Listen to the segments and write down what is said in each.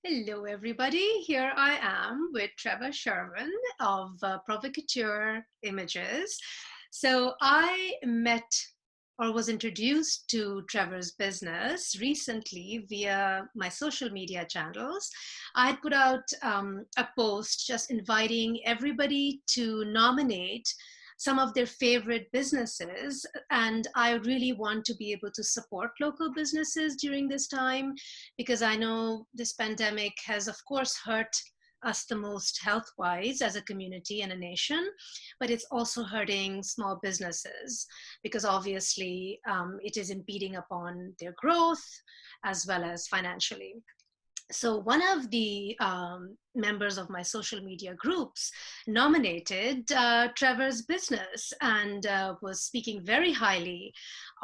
Hello, everybody. Here I am with TREVOR SHERWIN of PROVOCATEUR Images. So I met or was introduced to Trevor's business recently via my social media channels. I had put out a post just inviting everybody to nominate some of their favorite businesses. And I really want to be able to support local businesses during this time because I know this pandemic has, of course, hurt us the most health-wise as a community and a nation, but it's also hurting small businesses because obviously it is impeding upon their growth as well as financially. So one of the members of my social media groups nominated Trevor's business and was speaking very highly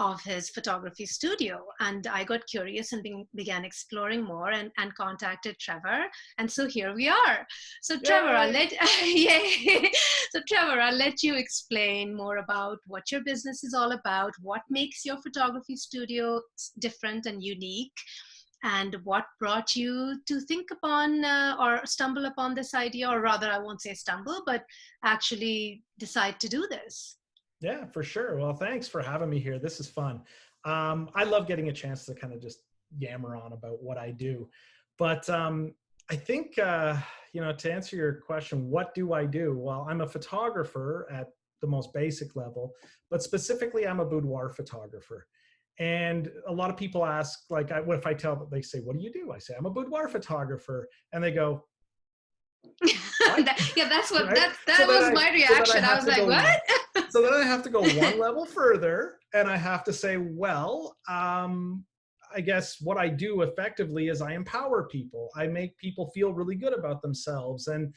of his photography studio. And I got curious and began exploring more and contacted Trevor. And so here we are. So Trevor, I'll let yay. So Trevor, I'll let you explain more about what your business is all about, what makes your photography studio different and unique, and what brought you to think upon or stumble upon this idea, or rather, I won't say stumble, but actually decide to do this. Yeah, for sure. Well, thanks for having me here. This is fun. I love getting a chance to kind of just yammer on about what I do. But I think, to answer your question, what do I do? Well, I'm a photographer at the most basic level, but specifically, I'm a boudoir photographer. And a lot of people ask, like, what if I tell them, they say, what do you do? I say, I'm a boudoir photographer. And they go, yeah, that's what, right? that was my reaction. I was like, what? So then I have to go one level further and I have to say, well, I guess what I do effectively is I empower people. I make people feel really good about themselves. And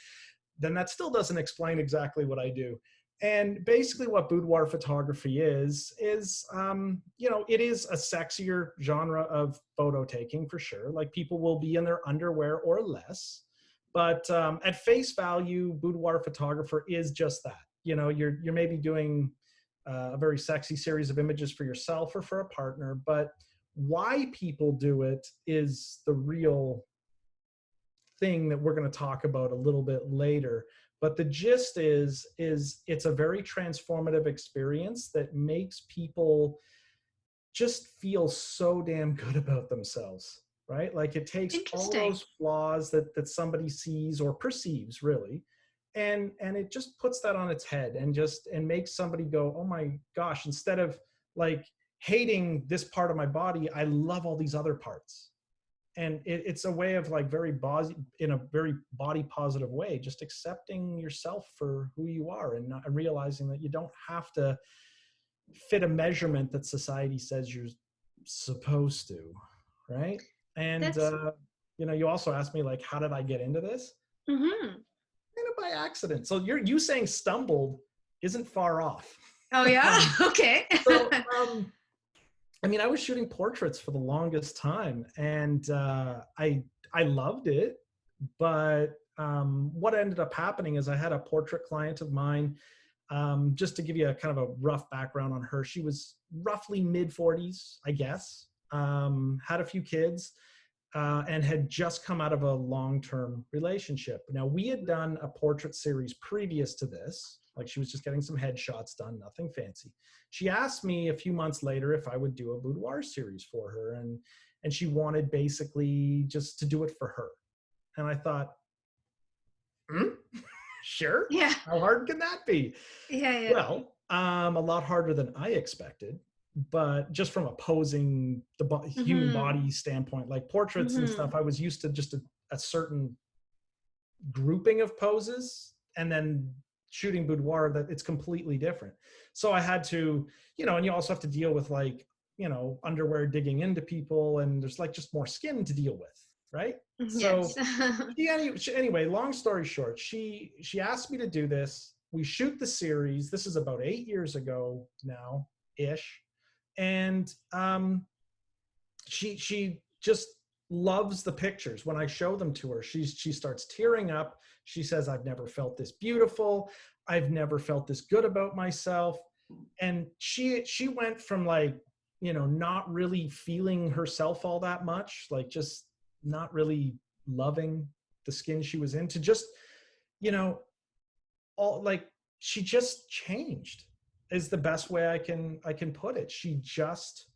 then that still doesn't explain exactly what I do. And basically what boudoir photography is it is a sexier genre of photo taking for sure. Like people will be in their underwear or less. But at face value, boudoir photographer is just that. You know, you're maybe doing a very sexy series of images for yourself or for a partner, but why people do it is the real thing that we're going to talk about a little bit later. But the gist is it's a very transformative experience that makes people just feel so damn good about themselves, right? Like it takes all those flaws that somebody sees or perceives really, and it just puts that on its head and makes somebody go, oh my gosh, instead of like hating this part of my body, I love all these other parts. And it's a way of like in a very body positive way, just accepting yourself for who you are and realizing that you don't have to fit a measurement that society says you're supposed to, right? And you also asked me like, how did I get into this? Mm-hmm. Kind of by accident. So you saying stumbled isn't far off. Oh yeah. Okay. So I was shooting portraits for the longest time, and I loved it. But what ended up happening is I had a portrait client of mine. Just to give you a kind of a rough background on her, she was roughly mid-40s, I guess, had a few kids, and had just come out of a long-term relationship. Now, we had done a portrait series previous to this. Like she was just getting some headshots done, nothing fancy. She asked me a few months later if I would do a boudoir series for her. And she wanted basically just to do it for her. And I thought, sure. Yeah. How hard can that be? Yeah. Well, a lot harder than I expected, but just from a posing the human body standpoint, like portraits and stuff, I was used to just a certain grouping of poses, and then shooting boudoir, that it's completely different. So I had to, and you also have to deal with like, underwear digging into people, and there's like just more skin to deal with, right? Yes. So anyway, long story short, she asked me to do this. We shoot the series. This is about 8 years ago now ish. And she just loves the pictures. When I show them to her, she starts tearing up. She says, I've never felt this beautiful. I've never felt this good about myself. And she went from like, not really feeling herself all that much, like just not really loving the skin she was in, to just, you know, all like, she just changed is the best way I can put it. She just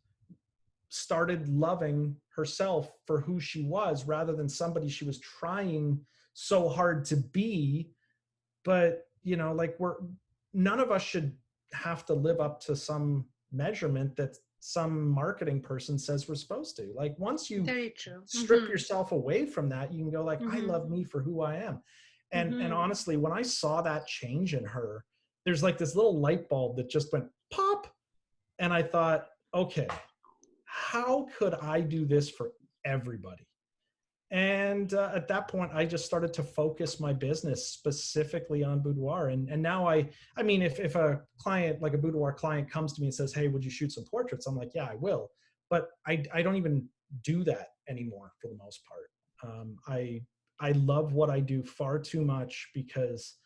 started loving herself for who she was, rather than somebody she was trying so hard to be. But, you know, like, none of us should have to live up to some measurement that some marketing person says we're supposed to. Like, once you Very true. strip yourself away from that, you can go like, I Mm-hmm. love me for who I am. And Mm-hmm. honestly, when I saw that change in her, there's like this little light bulb that just went pop. And I thought, okay, how could I do this for everybody? And at that point, I just started to focus my business specifically on boudoir. And now I mean, if a client, like a boudoir client, comes to me and says, hey, would you shoot some portraits? I'm like, yeah, I will. But I don't even do that anymore for the most part. I love what I do far too much, because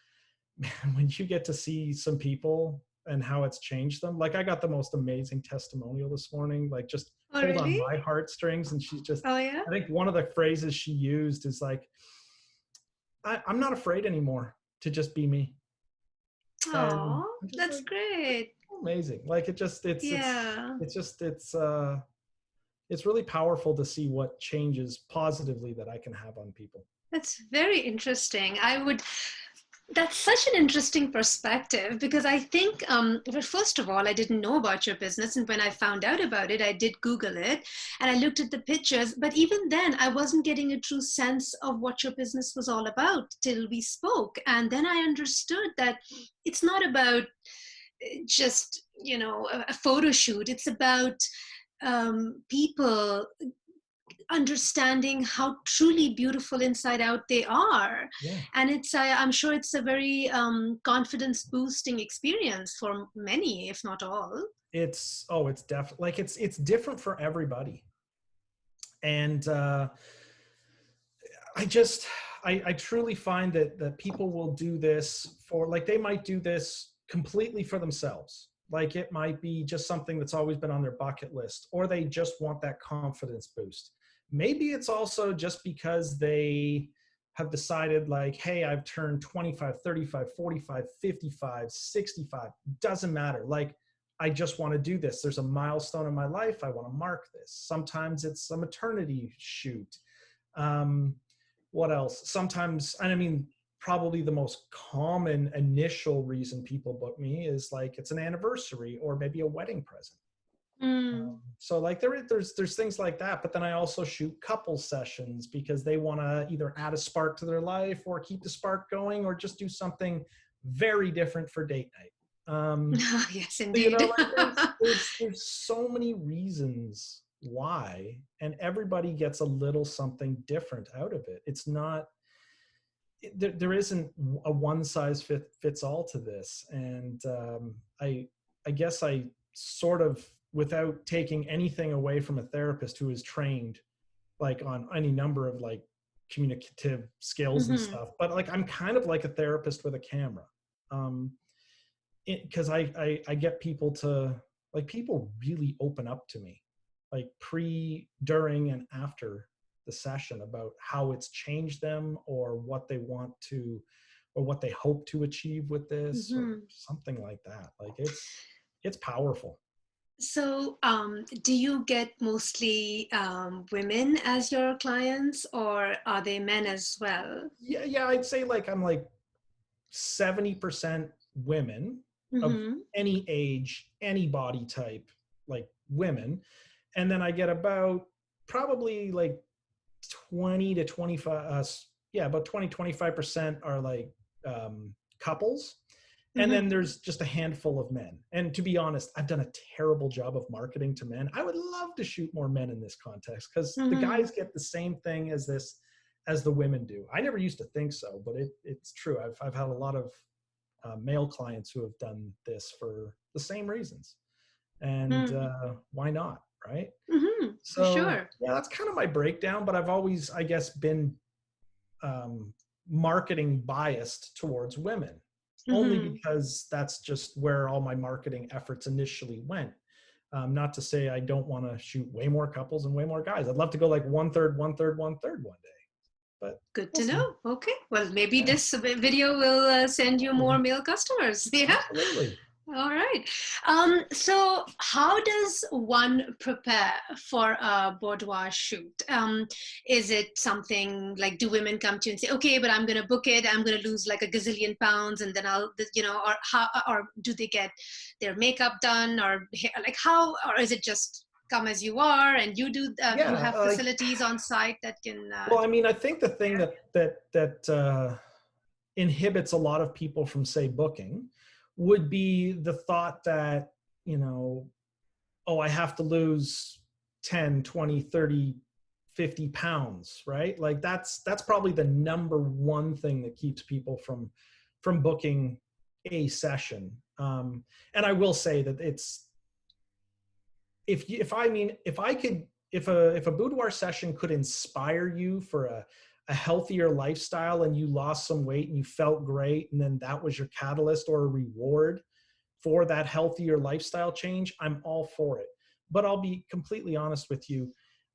man, when you get to see some people and how it's changed them, like, I got the most amazing testimonial this morning, like, just Oh, pulled on really? my heartstrings. And she's just, Oh, yeah. I think one of the phrases she used is like, I'm not afraid anymore to just be me. And Oh, I'm just that's like, great. amazing. Like, it just, Yeah. it's really powerful to see what changes positively that I can have on people. That's very interesting. That's such an interesting perspective, because I think, well, first of all, I didn't know about your business. And when I found out about it, I did Google it and I looked at the pictures. But even then, I wasn't getting a true sense of what your business was all about till we spoke. And then I understood that it's not about just, a photo shoot. It's about people understanding how truly beautiful inside out they are. Yeah. And I'm sure it's a very confidence boosting experience for many, if not all. It's definitely like, it's different for everybody. And I just, I truly find that people will do this for, like, they might do this completely for themselves. Like, it might be just something that's always been on their bucket list, or they just want that confidence boost. Maybe it's also just because they have decided, like, hey, I've turned 25, 35, 45, 55, 65, doesn't matter. Like, I just want to do this. There's a milestone in my life. I want to mark this. Sometimes it's a maternity shoot. Um, what else? Sometimes, and I mean, probably the most common initial reason people book me is like, it's an anniversary or maybe a wedding present. Mm. So like, there's things like that. But then I also shoot couple sessions because they want to either add a spark to their life or keep the spark going, or just do something very different for date night. Yes, You know, indeed. like, there's so many reasons why, and everybody gets a little something different out of it. It's not, there isn't a one size fits all to this. And I guess I sort of, without taking anything away from a therapist who is trained like on any number of like communicative skills and Mm-hmm. stuff, but like, I'm kind of like a therapist with a camera. Because I get people to, like, people really open up to me, like pre, during, and after the session, about how it's changed them, or what they want to, or what they hope to achieve with this, or Mm-hmm. something like that. Like, it's powerful. So, do you get mostly women as your clients, or are they men as well? Yeah, I'd say like, I'm like 70% women of Mm-hmm. any age, any body type, like women. And then I get about probably like 20 to 25, yeah, about 20, 25% are like couples. And then Mm-hmm. there's just a handful of men. And to be honest, I've done a terrible job of marketing to men. I would love to shoot more men in this context, because the Mm-hmm. guys get the same thing as this, as the women do. I never used to think so, but it's true. I've had a lot of male clients who have done this for the same reasons. And why not, right? Mm-hmm. For So sure. yeah, that's kind of my breakdown. But I've always, I guess, been um, marketing biased towards women, only Mm-hmm. because that's just where all my marketing efforts initially went. Not to say I don't want to shoot way more couples and way more guys. I'd love to go like one third, one third, one third one day. but Good we'll to see. know. Okay. Well, maybe Yeah, this video will send you more male customers. Yeah. absolutely. All right. So how does one prepare for a boudoir shoot? Is it something like, do women come to you and say, okay, but I'm going to book it, I'm going to lose like a gazillion pounds, and then I'll, or how, or do they get their makeup done, or like how, or is it just come as you are and you do, you Yeah, have facilities on site that can, well, I mean, I think the thing that inhibits a lot of people from, say, booking would be the thought that, oh, I have to lose 10, 20, 30, 50 pounds, right? Like that's probably the number one thing that keeps people from booking a session. And I will say that it's, if a boudoir session could inspire you for a healthier lifestyle, and you lost some weight and you felt great, and then that was your catalyst or a reward for that healthier lifestyle change, I'm all for it. But I'll be completely honest with you.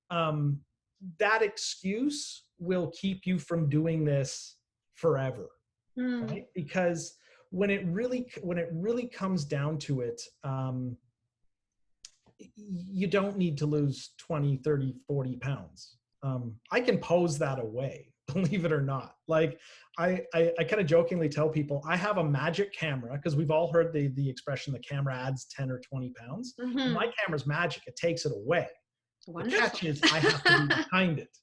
That excuse will keep you from doing this forever, right? Because when it really comes down to it, you don't need to lose 20, 30, 40 pounds. I can pose that away, believe it or not. Like I kind of jokingly tell people I have a magic camera, because we've all heard the expression, the camera adds 10 or 20 pounds. My camera's magic. It takes it away. Wonderful. The catch is I have to be behind it.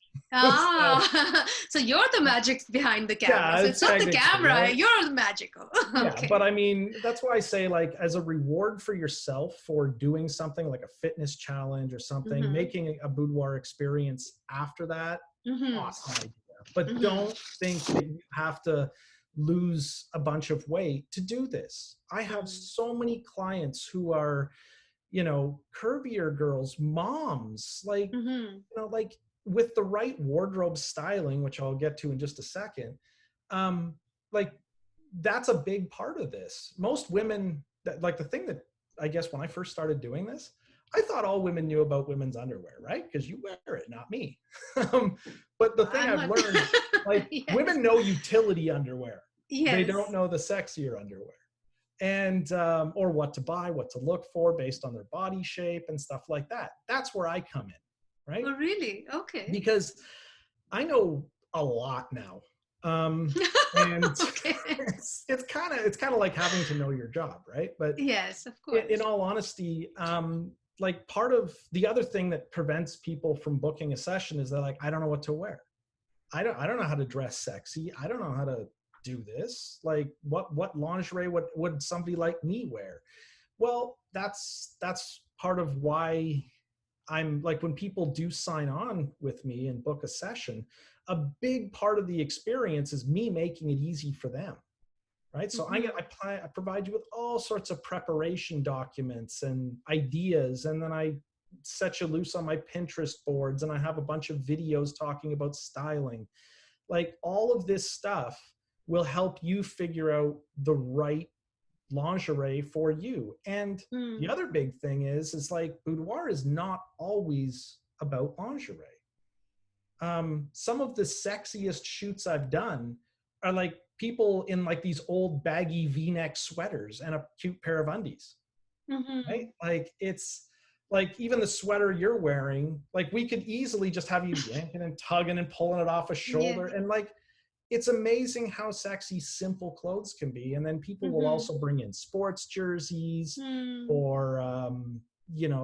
So you're the magic behind the camera. Yeah, so it's not the camera, right? You're the magical. Yeah, but I mean, that's why I say, like, as a reward for yourself for doing something like a fitness challenge or something, making a boudoir experience after that, awesome idea. But don't think that you have to lose a bunch of weight to do this. I have so many clients who are, curvier girls, moms, like, like with the right wardrobe styling, which I'll get to in just a second. Like that's a big part of this. Most women, like the thing that I guess when I first started doing this, I thought all women knew about women's underwear, right? Because you wear it, not me. But the thing I've learned, like women know utility underwear. They don't know the sexier underwear. And or what to buy, what to look for based on their body shape and stuff like that. That's where I come in, right? Oh, really? Okay. Because I know a lot now. And it's kind of like having to know your job, right? But yes, of course. In all honesty, like part of the other thing that prevents people from booking a session is that, like, I don't know what to wear. I don't know how to dress sexy. I don't know how to do this. Like what lingerie would somebody like me wear? Well, that's part of why I'm like, when people do sign on with me and book a session, a big part of the experience is me making it easy for them, right? So I provide you with all sorts of preparation documents and ideas, and then I set you loose on my Pinterest boards, and I have a bunch of videos talking about styling. Like all of this stuff will help you figure out the right lingerie for you. And the other big thing is like boudoir is not always about lingerie. Some of the sexiest shoots I've done are like people in like these old baggy V-neck sweaters and a cute pair of undies, right? Like it's like, even the sweater you're wearing, like we could easily just have you yanking and tugging and pulling it off a shoulder. And like, it's amazing how sexy simple clothes can be. And then people will also bring in sports jerseys or,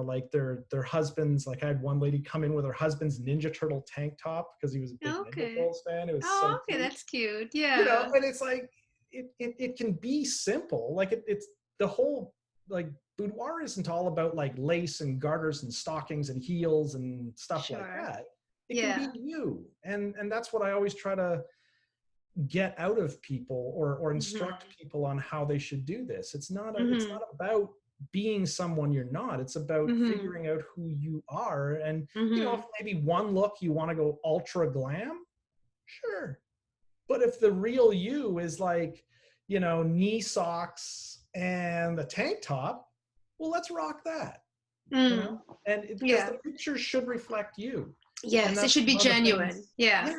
like their husbands. Like I had one lady come in with her husband's Ninja Turtle tank top because he was a big Ninja Turtles fan. It was so cute. That's cute. Yeah. And it's like, it can be simple. Like it's the whole, like, boudoir isn't all about like lace and garters and stockings and heels and stuff like that. It can be you. And that's what I always try to get out of people or instruct people on how they should do this. It's not about being someone you're not. It's about figuring out who you are. And if maybe one look you want to go ultra glam, sure. But if the real you is like, knee socks and the tank top, well, let's rock that. And because the picture should reflect you. Yes, it should be genuine. Yeah.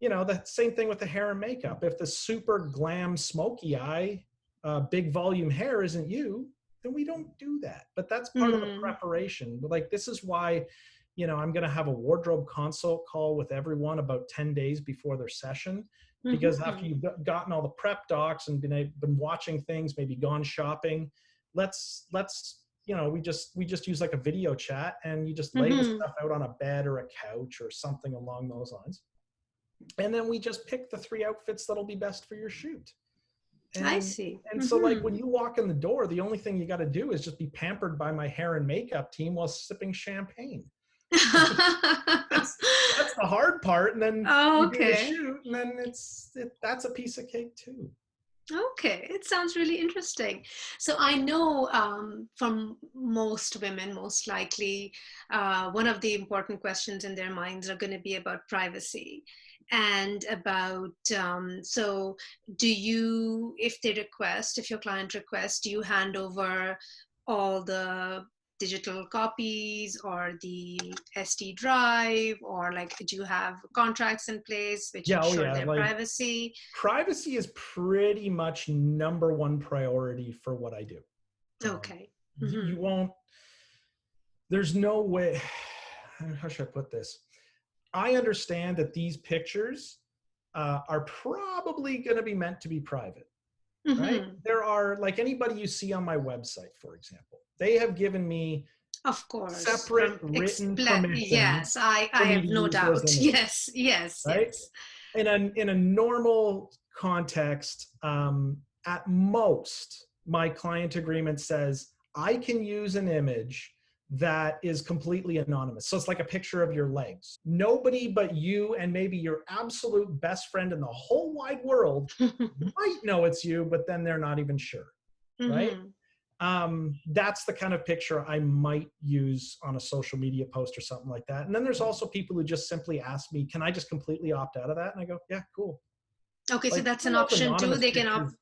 you know, the same thing with the hair and makeup. If the super glam smoky eye, big volume hair isn't you, then we don't do that. But that's part of the preparation. Like, this is why, you know, I'm going to have a wardrobe consult call with everyone about 10 days before their session, because after you've gotten all the prep docs and been watching things, maybe gone shopping, let's you know, we just use like a video chat, and you just lay the stuff out on a bed or a couch or something along those lines. And then we just pick the 3 outfits that'll be best for your shoot. And, I see. And so, like, when you walk in the door, the only thing you got to do is just be pampered by my hair and makeup team while sipping champagne. that's the hard part. And then you do the shoot, and then that's a piece of cake too. Okay, it sounds really interesting. So I know from most women, most likely, one of the important questions in their minds are going to be about privacy and about, so do you, if your client requests, do you hand over all the digital copies or the SD drive, or like, do you have contracts in place which ensure their privacy? Privacy is pretty much #1 priority for what I do. Okay. You won't, there's no way, how should I put this? I understand that these pictures are probably going to be meant to be private, right? There are, like, anybody you see on my website, for example, they have given me, of course, separate written permission. Yes, I have no doubt. Yes, right? Yes. In a normal context, at most, my client agreement says I can use an image that is completely anonymous. So it's like a picture of your legs. Nobody but you and maybe your absolute best friend in the whole wide world might know it's you, but then they're not even sure, right? That's the kind of picture I might use on a social media post or something like that. And then there's also people who just simply ask me, can I just completely opt out of that? And I go, yeah, cool. Okay, like, so that's an option too. They can opt.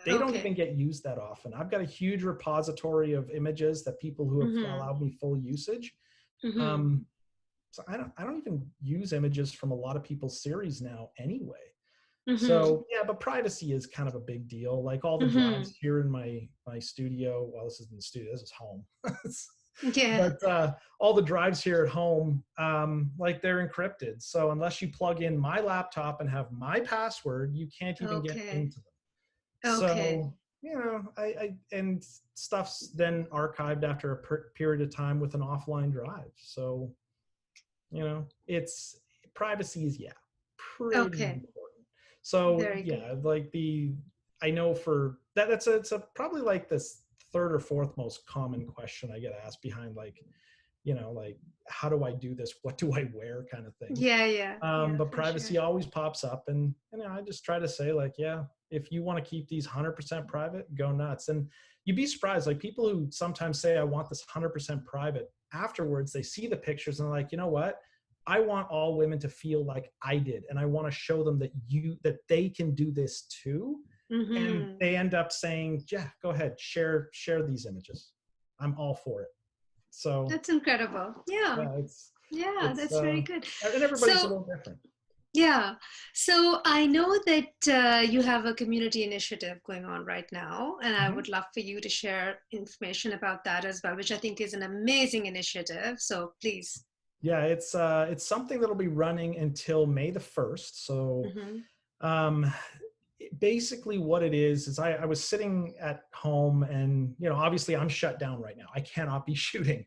They don't even get used that often. I've got a huge repository of images that people who have allowed me full usage. So I don't even use images from a lot of people's series now anyway. So yeah, but privacy is kind of a big deal. Like, all the drives here in my studio, well, this isn't the studio, this is home. Yeah. But all the drives here at home, like, they're encrypted. So unless you plug in my laptop and have my password, you can't even get into them. So, you know, and stuff's then archived after a period of time with an offline drive. So, you know, privacy is, pretty important. So yeah, like, I know for that, it's probably like this 3rd or 4th most common question I get asked behind, like, you know, like, how do I do this? What do I wear, kind of thing. But privacy always pops up, and, you know, I just try to say, like, yeah, if you want to keep these 100% private, go nuts. And you'd be surprised, like, people who sometimes say, I want this 100% private, afterwards they see the pictures and they're like, you know what? I want all women to feel like I did, and I want to show them that they can do this too. And they end up saying, yeah, go ahead, share these images. I'm all for it. So that's incredible. That's very good. And everybody's a little different. Yeah. So I know that you have a community initiative going on right now, and I would love for you to share information about that as well, which I think is an amazing initiative. So please. Yeah, it's something that'll be running until May the 1st. So basically what it is I was sitting at home, and, you know, obviously I'm shut down right now. I cannot be shooting.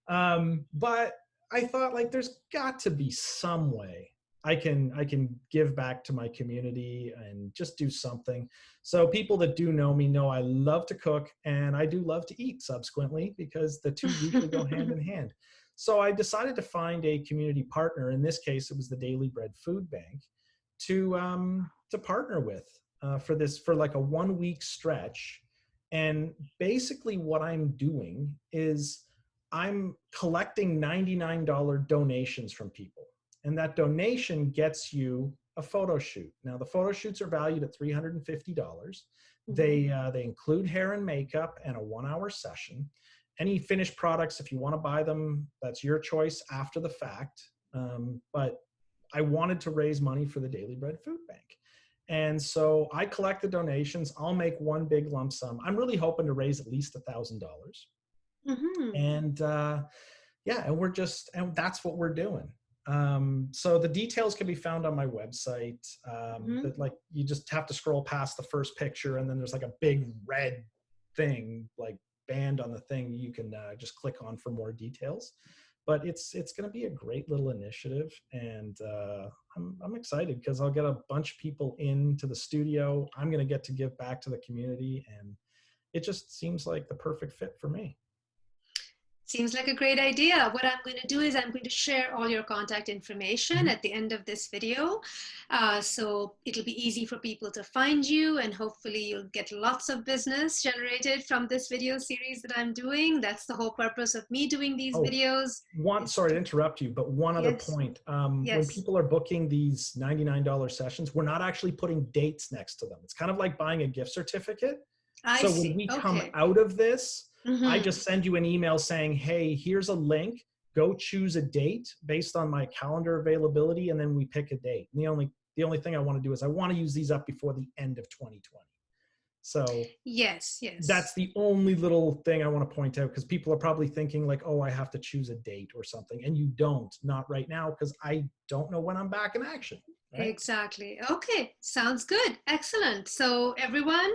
But I thought, like, there's got to be some way I can give back to my community and just do something. So people that do know me know I love to cook, and I do love to eat subsequently, because the two usually go hand in hand. So I decided to find a community partner. In this case, it was the Daily Bread Food Bank, to partner with for like a 1-week stretch. And basically what I'm doing is I'm collecting $99 donations from people. And that donation gets you a photo shoot. Now, the photo shoots are valued at $350. They include hair and makeup and a 1-hour session. Any finished products, if you want to buy them, that's your choice after the fact. But I wanted to raise money for the Daily Bread Food Bank. And so I collect the donations. I'll make one big lump sum. I'm really hoping to raise at least $1,000. And yeah, and that's what we're doing. So the details can be found on my website. That, like, you just have to scroll past the first picture, and then there's like a big red thing, like band on the thing. You can just click on for more details. But it's going to be a great little initiative, and I'm excited because I'll get a bunch of people into the studio. I'm going to get to give back to the community, and it just seems like the perfect fit for me. Seems like a great idea. What I'm going to do is I'm going to share all your contact information at the end of this video. So it'll be easy for people to find you, and hopefully you'll get lots of business generated from this video series that I'm doing. That's the whole purpose of me doing these videos. Sorry to interrupt you, but one other point. When people are booking these $99 sessions, we're not actually putting dates next to them. It's kind of like buying a gift certificate. So when we come out of this, I just send you an email saying, hey, here's a link, go choose a date based on my calendar availability, and then we pick a date. And the only thing I want to do is I want to use these up before the end of 2020. So yes, that's the only little thing I want to point out, because people are probably thinking like, oh, I have to choose a date or something. And you don't, not right now, because I don't know when I'm back in action. Right? Exactly. Okay, sounds good. Excellent. So everyone,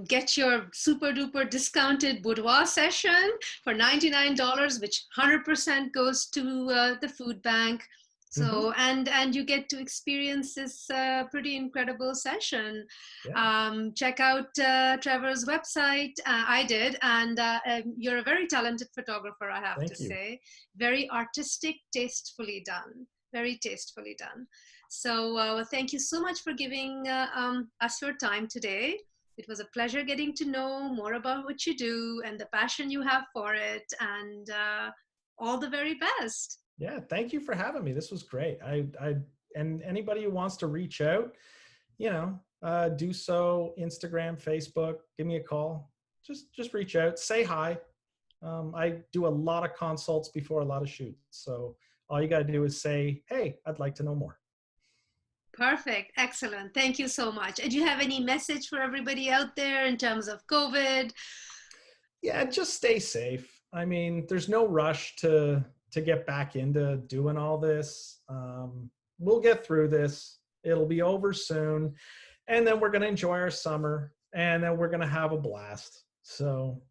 get your super duper discounted boudoir session for $99, which 100% goes to the food bank. So and you get to experience this pretty incredible session. Check out Trevor's website. I did, and you're a very talented photographer, I have to say. Very artistic, tastefully done. Very tastefully done. So thank you so much for giving us your time today. It was a pleasure getting to know more about what you do and the passion you have for it, and all the very best. Yeah, thank you for having me. This was great. And anybody who wants to reach out, do so. Instagram, Facebook, give me a call. Just reach out, say hi. I do a lot of consults before a lot of shoots. So all you got to do is say, hey, I'd like to know more. Perfect. Excellent. Thank you so much. And do you have any message for everybody out there in terms of COVID? Yeah, just stay safe. I mean, there's no rush to get back into doing all this. We'll get through this. It'll be over soon. And then we're going to enjoy our summer, and then we're going to have a blast. So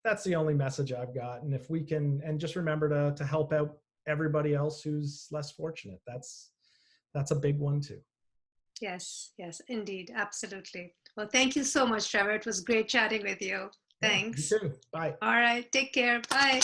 that's the only message I've got. And if we can, and just remember to help out everybody else who's less fortunate. That's a big one too. Yes, indeed. Absolutely. Well, thank you so much, Trevor. It was great chatting with you. Thanks. You too. Bye. All right. Take care. Bye.